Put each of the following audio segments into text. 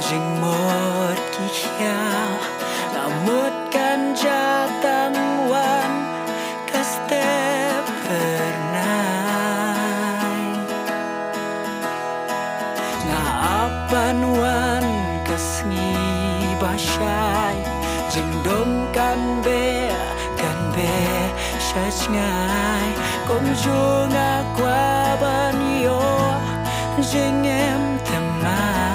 Jing một kỳ kheo là một kan jatang wan kaste pernai nga apan wan kasngi basyai jing dom kan be shach ngai kom ju nga qua ban yo jing em temai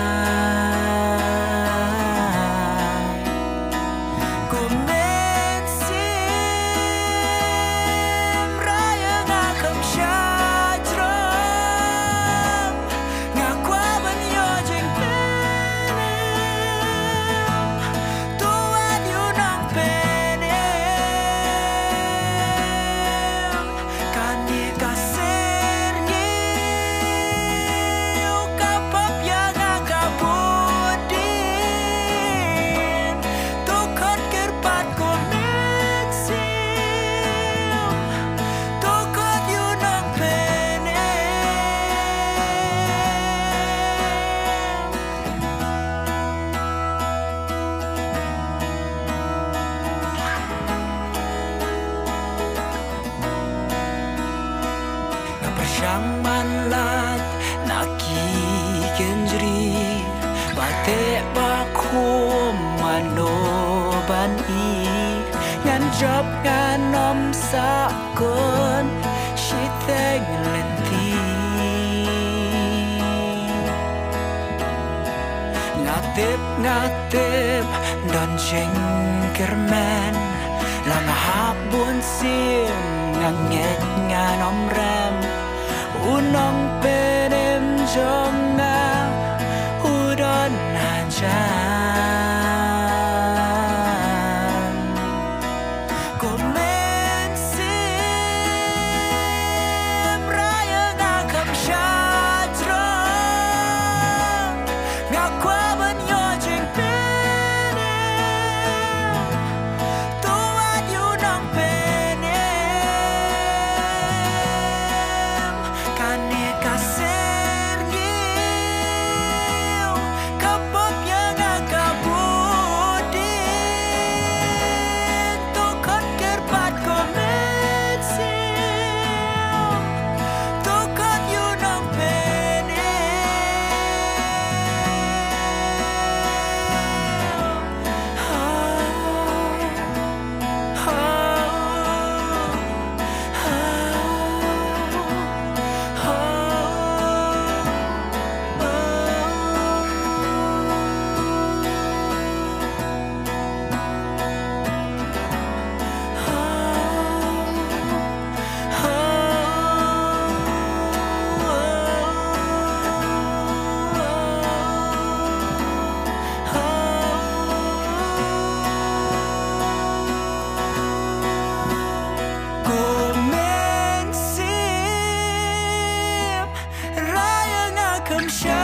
Yang manlat nakikenjri bate baku mano ban i ngan job ngan nom sakon shiteng lenti ngatip don jeng kermen lang habun sim nganget nganom rem unong penem jonga udon najan komen sim raya ngakam syajrong ngakwa banyo jeng penem tuat yunong penem Come shine.